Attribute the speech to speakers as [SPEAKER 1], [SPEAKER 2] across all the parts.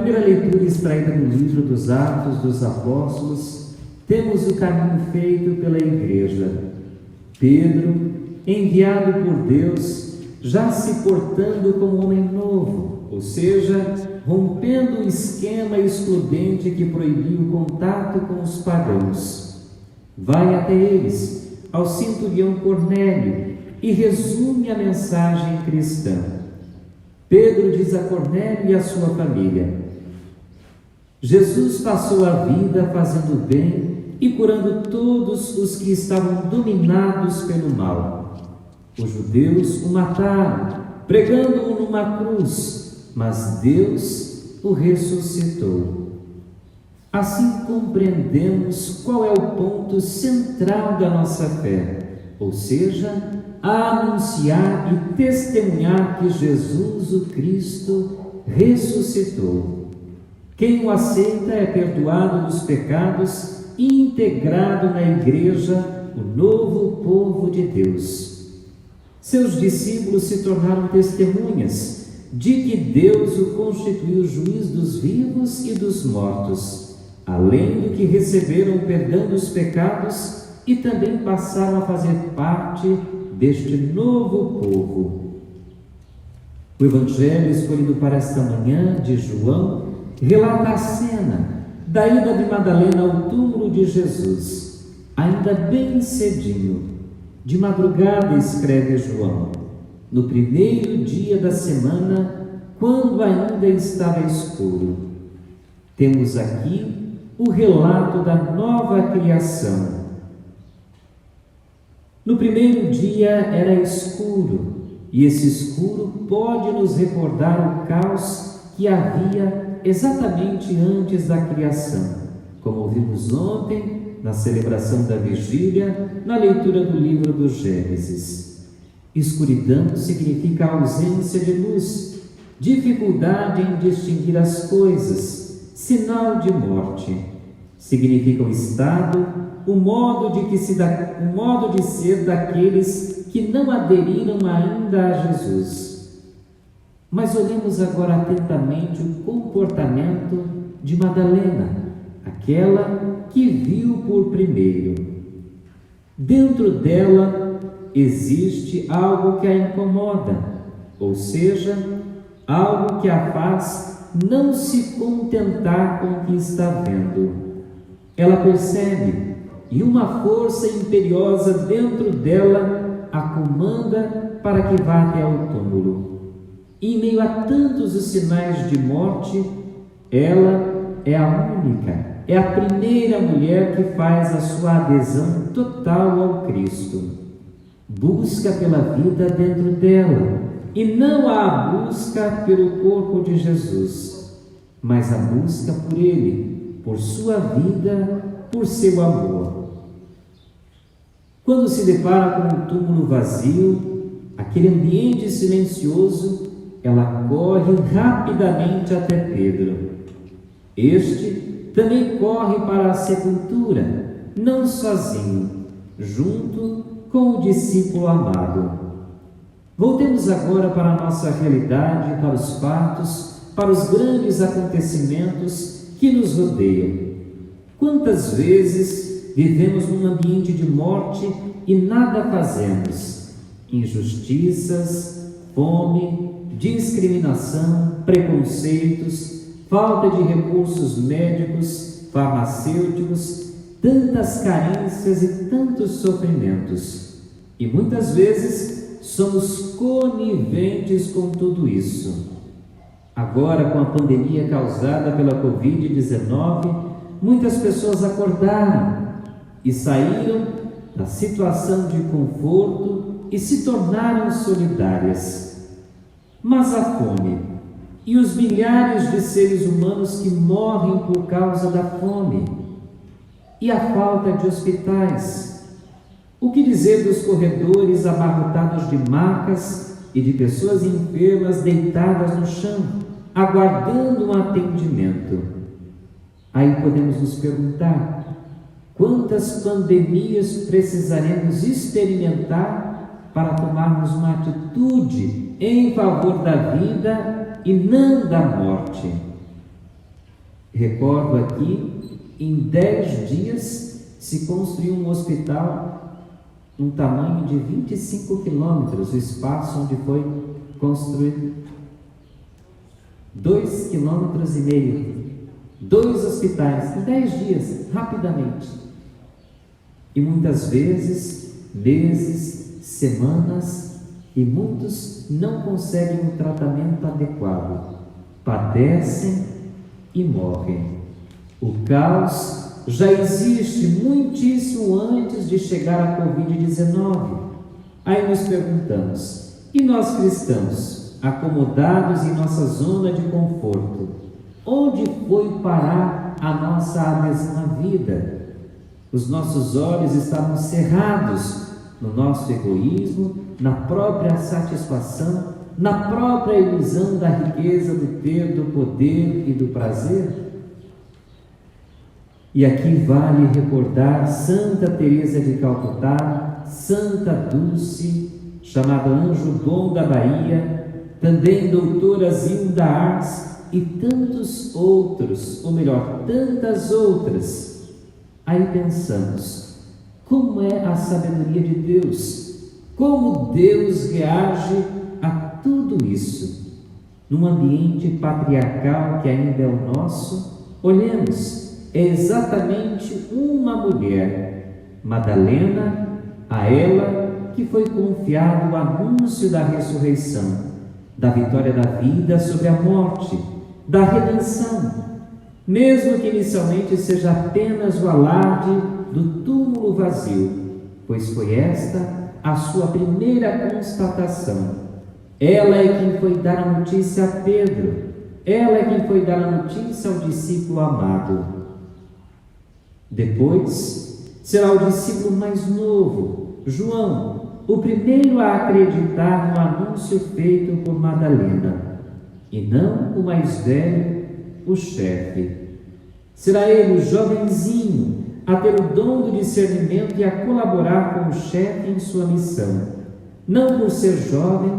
[SPEAKER 1] primeira leitura extraída do livro dos Atos dos Apóstolos, temos o caminho feito pela Igreja. Pedro, enviado por Deus, já se portando como homem novo, ou seja, rompendo o esquema excludente que proibia o contato com os pagãos. Vai até eles, ao centurião Cornélio, e resume a mensagem cristã. Pedro diz a Cornélio e a sua família: Jesus passou a vida fazendo bem e curando todos os que estavam dominados pelo mal. Os judeus o mataram, pregando-o numa cruz, mas Deus o ressuscitou. Assim compreendemos qual é o ponto central da nossa fé, ou seja, a anunciar e testemunhar que Jesus, o Cristo, ressuscitou. Quem o aceita é perdoado dos pecados e integrado na Igreja, o novo povo de Deus. Seus discípulos se tornaram testemunhas de que Deus o constituiu juiz dos vivos e dos mortos, além do que receberam o perdão dos pecados e também passaram a fazer parte deste novo povo. O Evangelho escolhido para esta manhã, de João, relata a cena da ida de Madalena ao túmulo de Jesus, ainda bem cedinho, de madrugada, escreve João, no primeiro dia da semana, quando ainda estava escuro. Temos aqui o relato da nova criação. No primeiro dia era escuro, e esse escuro pode nos recordar o caos que havia exatamente antes da criação, como vimos ontem na celebração da vigília, na leitura do livro do Gênesis. Escuridão significa ausência de luz, dificuldade em distinguir as coisas, sinal de morte. Significa o estado, o modo de ser daqueles que não aderiram ainda a Jesus. Mas olhemos agora atentamente o comportamento de Madalena, aquela que viu por primeiro. Dentro dela existe algo que a incomoda, ou seja, algo que a faz não se contentar com o que está vendo. Ela percebe, e uma força imperiosa dentro dela a comanda para que vá até ao túmulo. E em meio a tantos os sinais de morte, ela é a única, é a primeira mulher que faz a sua adesão total ao Cristo. Busca pela vida dentro dela, e não a busca pelo corpo de Jesus, mas a busca por Ele, por sua vida, por seu amor. Quando se depara com um túmulo vazio, aquele ambiente silencioso, ela corre rapidamente até Pedro. Este também corre para a sepultura, não sozinho, junto com o discípulo amado. Voltemos agora para a nossa realidade, para os fatos, para os grandes acontecimentos que nos rodeiam. Quantas vezes vivemos num ambiente de morte e nada fazemos? Injustiças, fome, discriminação, preconceitos, falta de recursos médicos, farmacêuticos, tantas carências e tantos sofrimentos. E muitas vezes somos coniventes com tudo isso. Agora, com a pandemia causada pela Covid-19, muitas pessoas acordaram e saíram da situação de conforto e se tornaram solidárias. Mas a fome e os milhares de seres humanos que morrem por causa da fome e a falta de hospitais. O que dizer dos corredores abarrotados de macas e de pessoas enfermas deitadas no chão, aguardando um atendimento? Aí podemos nos perguntar: quantas pandemias precisaremos experimentar para tomarmos uma atitude em favor da vida e não da morte? Recordo aqui, em 10 dias se construiu um hospital num tamanho de 25 quilômetros, o espaço onde foi construído. 2,5 quilômetros. 2 hospitais, em 10 dias, rapidamente. E muitas vezes, meses, semanas, e muitos não conseguem um tratamento adequado, padecem e morrem. O caos já existe muitíssimo antes de chegar a Covid-19. Aí nos perguntamos, e nós cristãos, acomodados em nossa zona de conforto, onde foi parar a nossa adesão à vida? Os nossos olhos estavam cerrados no nosso egoísmo, na própria satisfação, na própria ilusão da riqueza, do ter, do poder e do prazer? E aqui vale recordar Santa Teresa de Calcutá, Santa Dulce, chamada Anjo Bom da Bahia, também doutora Zilda Ars e tantos outros, ou melhor, tantas outras. Aí pensamos, como é a sabedoria de Deus? Como Deus reage a tudo isso? Num ambiente patriarcal que ainda é o nosso, olhemos, é exatamente uma mulher, Madalena, a ela que foi confiado o anúncio da ressurreição, da vitória da vida sobre a morte, da redenção, mesmo que inicialmente seja apenas o alarde do túmulo vazio, pois foi esta a sua primeira constatação. Ela é quem foi dar a notícia a Pedro, ela é quem foi dar a notícia ao discípulo amado. Depois será o discípulo mais novo, João, o primeiro a acreditar no anúncio feito por Madalena, e não o mais velho, o chefe. Será ele, o jovenzinho, a ter o dom do discernimento e a colaborar com o chefe em sua missão, não por ser jovem,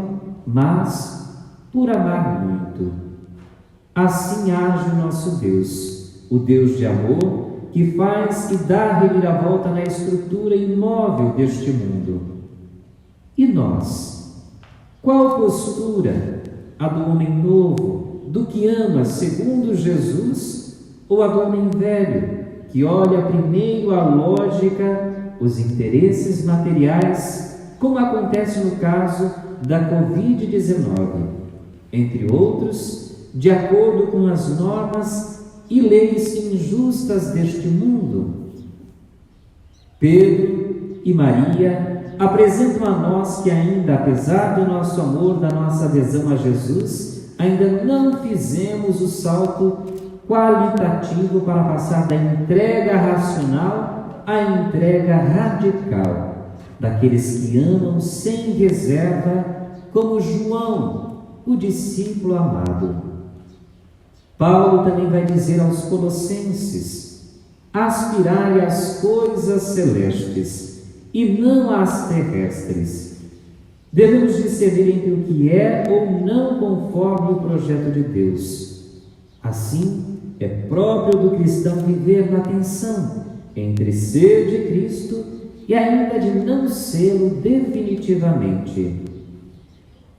[SPEAKER 1] mas por amar muito. Assim age o nosso Deus, o Deus de amor, que faz e dá reviravolta na estrutura imóvel deste mundo. E nós? Qual postura? A do homem novo, do que ama segundo Jesus, ou a do homem velho, que olha primeiro a lógica, os interesses materiais, como acontece no caso da Covid-19, entre outros, de acordo com as normas e leis injustas deste mundo? Pedro e Maria apresentam a nós que ainda, apesar do nosso amor, da nossa adesão a Jesus, ainda não fizemos o salto qualitativo para passar da entrega racional à entrega radical, daqueles que amam sem reserva, como João, o discípulo amado. Paulo também vai dizer aos Colossenses: aspirai às coisas celestes e não às terrestres. Devemos discernir entre o que é ou não conforme o projeto de Deus. Assim, é próprio do cristão viver na tensão entre ser de Cristo e ainda de não sê-lo definitivamente.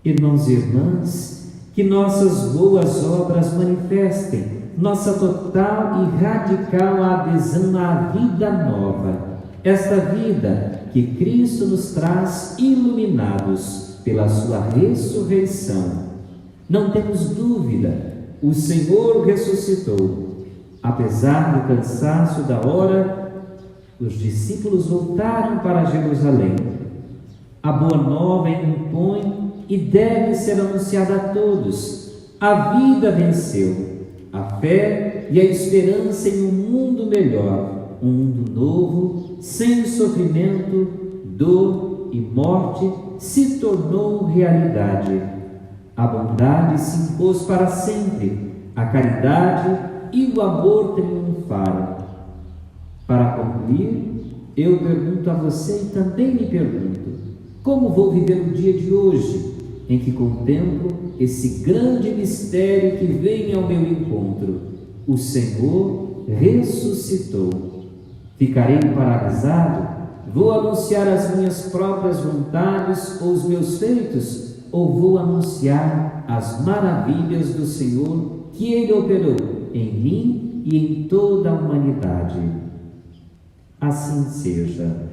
[SPEAKER 1] Irmãos e irmãs, que nossas boas obras manifestem nossa total e radical adesão à vida nova, esta vida que Cristo nos traz iluminados pela sua ressurreição. Não temos dúvida, o Senhor ressuscitou. Apesar do cansaço da hora, os discípulos voltaram para Jerusalém. A boa nova impõe e deve ser anunciada a todos. A vida venceu, a fé e a esperança em um mundo melhor, um mundo novo, sem sofrimento, dor e morte, se tornou realidade. A bondade se impôs para sempre, a caridade e o amor triunfaram. Para concluir, eu pergunto a você e também me pergunto: como vou viver o dia de hoje, em que contemplo esse grande mistério que vem ao meu encontro? o Senhor ressuscitou. Ficarei paralisado? Vou anunciar as minhas próprias vontades ou os meus feitos? Ou vou anunciar as maravilhas do Senhor que Ele operou em mim e em toda a humanidade? Assim seja.